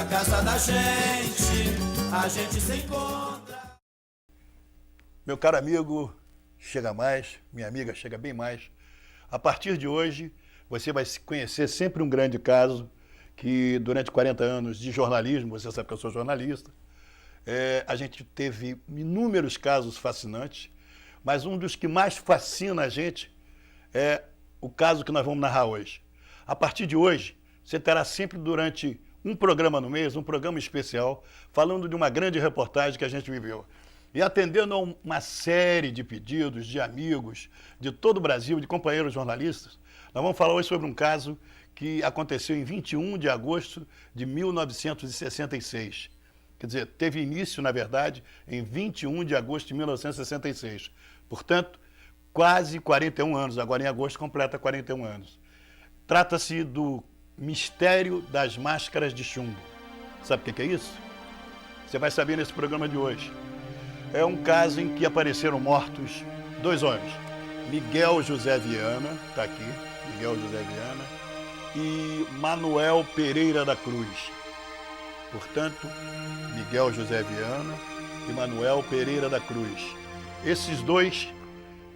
casa da gente, a gente se encontra. Meu caro amigo, chega mais, minha amiga, chega bem mais. A partir de hoje, você vai conhecer sempre um grande caso que, durante 40 anos de jornalismo, você sabe que eu sou jornalista, a gente teve inúmeros casos fascinantes, mas um dos que mais fascina a gente é o caso que nós vamos narrar hoje. A partir de hoje, você terá sempre, durante um programa no mês, um programa especial, falando de uma grande reportagem que a gente viveu. E atendendo a uma série de pedidos de amigos de todo o Brasil, de companheiros jornalistas, nós vamos falar hoje sobre um caso que aconteceu em 21 de agosto de 1966. Quer dizer, teve início, na verdade, em 21 de agosto de 1966. Portanto, quase 41 anos. Agora, em agosto, completa 41 anos. Trata-se do mistério das máscaras de chumbo. Sabe o que é isso? Você vai saber nesse programa de hoje. É um caso em que apareceram mortos 2 homens. Miguel José Viana, está aqui, Miguel José Viana, e Manuel Pereira da Cruz. Portanto, Miguel José Viana e Manuel Pereira da Cruz. Esses 2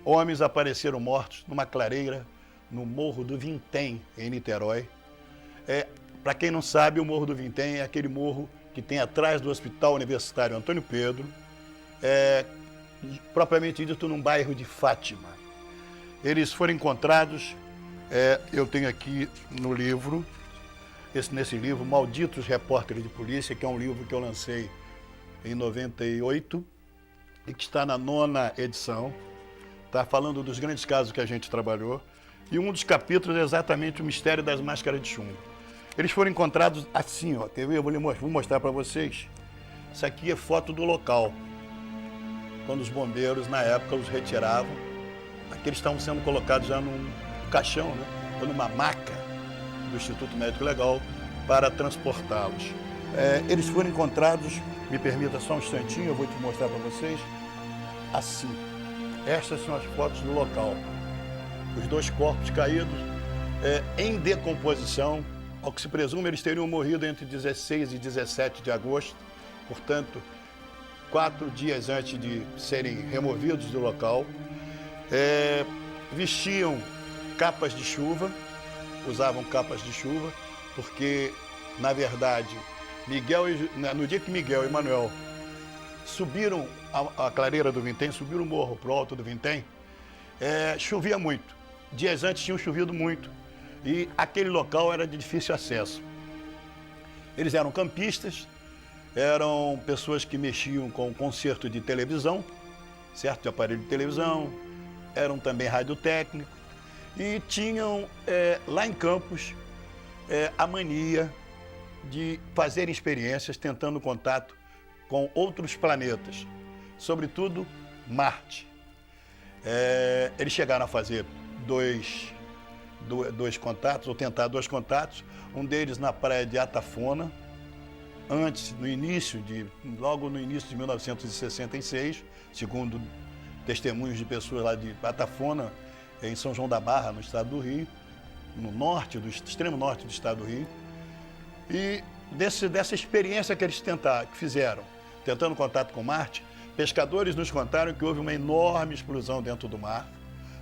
homens apareceram mortos numa clareira no Morro do Vintém, em Niterói. Para quem não sabe, o Morro do Vintém é aquele morro que tem atrás do Hospital Universitário Antônio Pedro, propriamente dito num bairro de Fátima. Eles foram encontrados, eu tenho aqui no livro, nesse livro, Malditos Repórteres de Polícia, que é um livro que eu lancei em 98 e que está na 9ª edição, está falando dos grandes casos que a gente trabalhou, e um dos capítulos é exatamente o mistério das máscaras de chumbo. Eles foram encontrados assim, ó, quer ver? Eu vou mostrar para vocês. Isso aqui é foto do local, quando os bombeiros, na época, os retiravam. Aqui eles estavam sendo colocados já num caixão, né? Ou numa maca do Instituto Médico Legal para transportá-los. Eles foram encontrados, me permita só um instantinho, eu vou te mostrar para vocês, assim. Estas são as fotos do local. Os 2 corpos caídos, em decomposição. Ao que se presume, eles teriam morrido entre 16 e 17 de agosto, portanto, 4 dias antes de serem removidos do local. Vestiam capas de chuva, usavam capas de chuva, porque, na verdade, no dia que Miguel e Manuel subiram a clareira do Vintém, subiram o morro para o alto do Vintém, chovia muito. Dias antes tinham chovido muito e aquele local era de difícil acesso. Eles eram campistas, eram pessoas que mexiam com conserto de televisão, certo? De aparelho de televisão, eram também radiotécnicos e tinham, lá em Campos, a mania de fazer experiências tentando contato com outros planetas, sobretudo Marte. Eles chegaram a fazer dois contatos, ou tentar 2 contatos, um deles na praia de Atafona, logo no início de 1966, segundo testemunhos de pessoas lá de Atafona, em São João da Barra, no estado do Rio, no extremo norte do estado do Rio. E dessa experiência que eles fizeram, tentando contato com Marte, pescadores nos contaram que houve uma enorme explosão dentro do mar,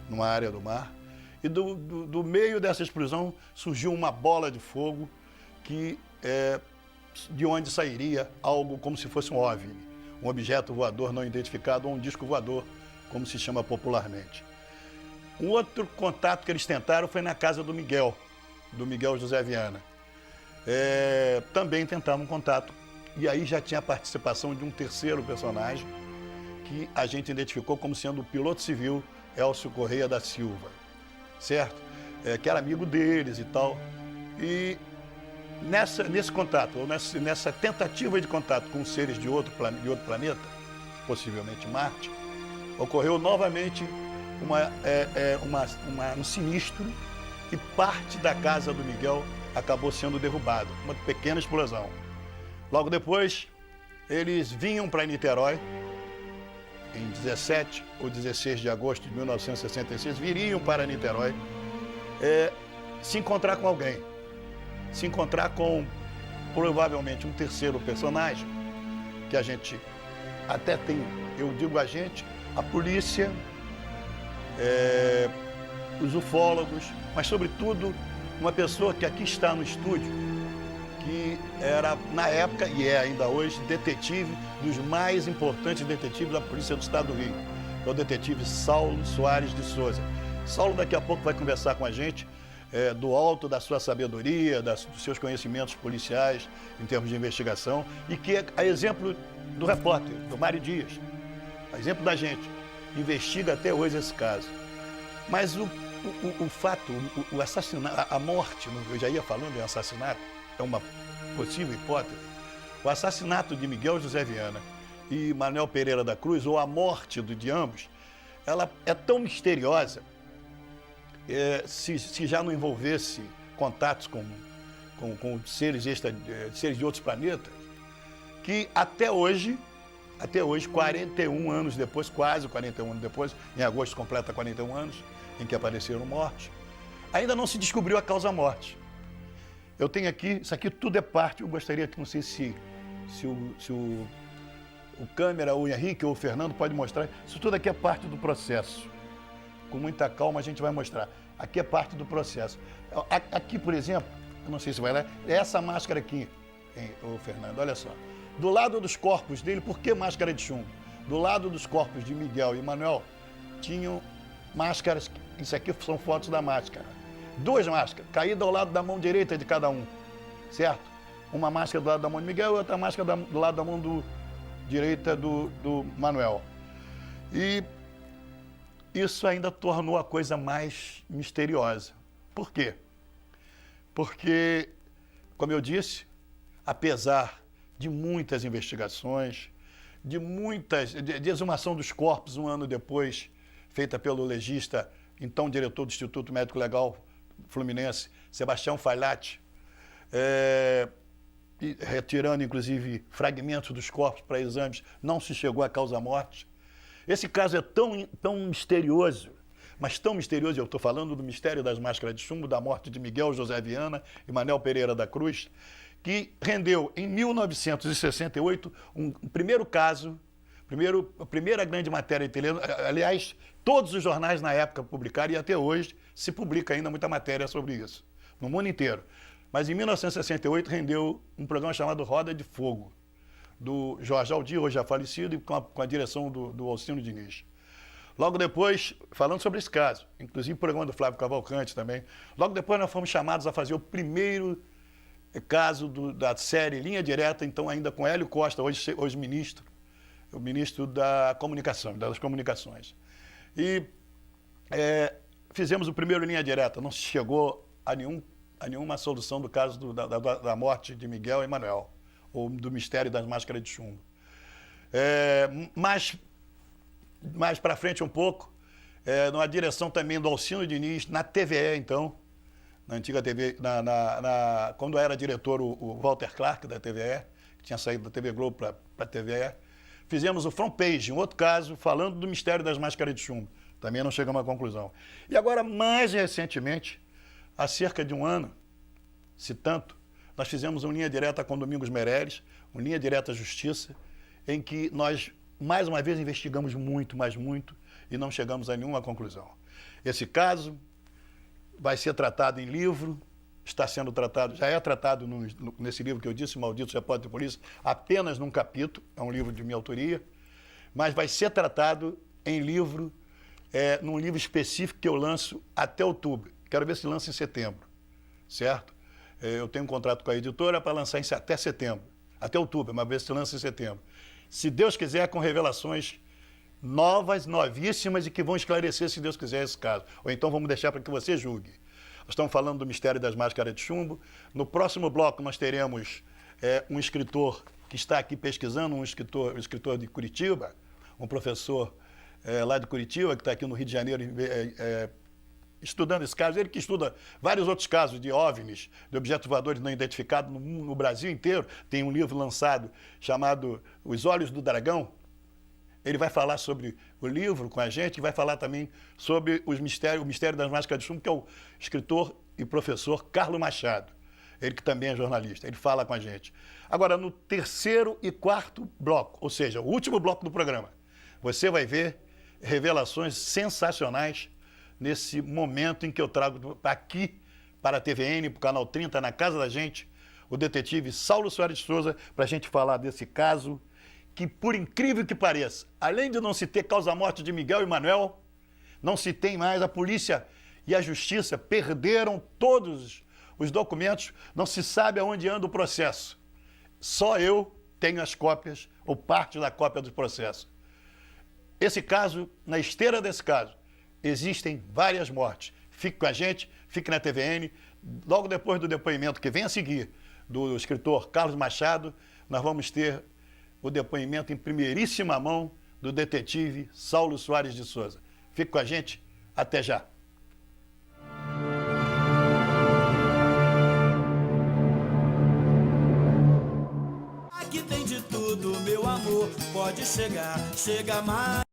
numa área do mar, e do meio dessa explosão surgiu uma bola de fogo de onde sairia algo como se fosse um OVNI, um objeto voador não identificado, ou um disco voador, como se chama popularmente. Um outro contato que eles tentaram foi na casa do Miguel José Viana. Também tentaram um contato, e aí já tinha a participação de um terceiro personagem, que a gente identificou como sendo o piloto civil Elcio Correia da Silva, certo? Que era amigo deles e tal. E nesse contato, ou nessa tentativa de contato com seres de outro planeta, possivelmente Marte, ocorreu novamente um sinistro, e parte da casa do Miguel acabou sendo derrubada, uma pequena explosão. Logo depois, eles vinham para Niterói, em 17 ou 16 de agosto de 1966, viriam para Niterói se encontrar com alguém, se encontrar com provavelmente um terceiro personagem, que a gente até tem, eu digo a gente, a polícia, os ufólogos, mas sobretudo uma pessoa que aqui está no estúdio, que era, na época, e é ainda hoje, detetive dos mais importantes detetives da Polícia do Estado do Rio, que é o detetive Saulo Soares de Souza. Saulo daqui a pouco vai conversar com a gente do alto da sua sabedoria, dos seus conhecimentos policiais em termos de investigação, e que é a exemplo do repórter, do Mário Dias, a exemplo da gente, investiga até hoje esse caso. Mas o fato, o assassinato, a morte, eu já ia falando em assassinato, é uma possível hipótese, o assassinato de Miguel José Viana e Manuel Pereira da Cruz, ou a morte de ambos, ela é tão misteriosa, se já não envolvesse contatos com seres de outros planetas, que até hoje, 41 anos depois, quase 41 anos depois, em agosto completa 41 anos, em que apareceram mortos, ainda não se descobriu a causa-morte. Eu tenho aqui, isso aqui tudo é parte, eu gostaria que, não sei se o câmera, o Henrique ou o Fernando pode mostrar, isso tudo aqui é parte do processo. Com muita calma a gente vai mostrar. Aqui é parte do processo. Aqui, por exemplo, eu não sei se vai lá, é essa máscara aqui, o Fernando, olha só. Do lado dos corpos dele, por que máscara de chumbo? Do lado dos corpos de Miguel e Manuel, tinham máscaras, isso aqui são fotos da máscara. Duas máscaras, caídas ao lado da mão direita de cada um, certo? Uma máscara do lado da mão de Miguel e outra máscara do lado da mão direita do Manuel. E isso ainda tornou a coisa mais misteriosa. Por quê? Porque, como eu disse, apesar de muitas investigações, de exumação dos corpos um ano depois, feita pelo legista, então diretor do Instituto Médico Legal Fluminense, Sebastião Failhati, retirando inclusive fragmentos dos corpos para exames, não se chegou à causa-morte. Esse caso é tão misterioso, mas tão misterioso, eu estou falando do mistério das máscaras de chumbo, da morte de Miguel José Viana e Manuel Pereira da Cruz, que rendeu em 1968 um primeiro caso, a primeira grande matéria italiana. Aliás, todos os jornais na época publicaram, e até hoje se publica ainda muita matéria sobre isso, no mundo inteiro. Mas em 1968 rendeu um programa chamado Roda de Fogo, do Jorge Aldir, hoje já falecido, e com a direção do Alcino Diniz. Logo depois, falando sobre esse caso, inclusive o programa do Flávio Cavalcante também, logo depois nós fomos chamados a fazer o primeiro caso da série Linha Direta, então ainda com Hélio Costa, hoje ministro, o ministro da Comunicação, das Comunicações. E fizemos o primeiro Linha Direta, não se chegou a nenhuma solução do caso da morte de Miguel e Manuel, ou do mistério das máscaras de chumbo. Mais para frente um pouco, na direção também do Alcino Diniz, na TVE, então, na antiga TV, quando era diretor o Walter Clark, da TVE, que tinha saído da TV Globo para a TVE, fizemos o Front Page, um outro caso, falando do mistério das máscaras de chumbo. Também não chegamos à conclusão. E agora, mais recentemente, há cerca de um ano, se tanto, nós fizemos uma Linha Direta com Domingos Meirelles, uma Linha Direta Justiça, em que nós, mais uma vez, investigamos muito, mas muito, e não chegamos a nenhuma conclusão. Esse caso vai ser tratado em livro, está sendo tratado, já é tratado nesse livro que eu disse, Malditos Repórteres de Polícia, apenas num capítulo, é um livro de minha autoria, mas vai ser tratado em livro, num livro específico que eu lanço até outubro. Quero ver se lança em setembro, certo? Eu tenho um contrato com a editora para lançar até setembro, até outubro, mas ver se lança em setembro. Se Deus quiser, com revelações novas, novíssimas, e que vão esclarecer, se Deus quiser, esse caso. Ou então vamos deixar para que você julgue. Nós estamos falando do mistério das máscaras de chumbo. No próximo bloco nós teremos um escritor que está aqui pesquisando, um escritor de Curitiba, um professor lá de Curitiba, que está aqui no Rio de Janeiro estudando esse caso. Ele que estuda vários outros casos de OVNIs, de objetos voadores não identificados no Brasil inteiro. Tem um livro lançado chamado Os Olhos do Dragão. Ele vai falar sobre o livro com a gente e vai falar também sobre o mistério das máscaras de chumbo, que é o escritor e professor Carlos Machado. ele que também é jornalista, ele fala com a gente. Agora, no terceiro e quarto bloco, ou seja, o último bloco do programa, você vai ver revelações sensacionais nesse momento em que eu trago aqui para a TVN, para o Canal 30, na casa da gente, o detetive Saulo Soares de Souza, para a gente falar desse caso que, por incrível que pareça, além de não se ter causa-morte de Miguel e Manuel, não se tem mais, a polícia e a justiça perderam todos os documentos, não se sabe aonde anda o processo. Só eu tenho as cópias, ou parte da cópia do processo. Esse caso, na esteira desse caso, existem várias mortes. Fique com a gente, fique na TVN. Logo depois do depoimento que vem a seguir do escritor Carlos Machado, nós vamos ter o depoimento em primeiríssima mão do detetive Saulo Soares de Souza. Fique com a gente, até já. Aqui tem de tudo, meu amor. Pode chegar, chega mais.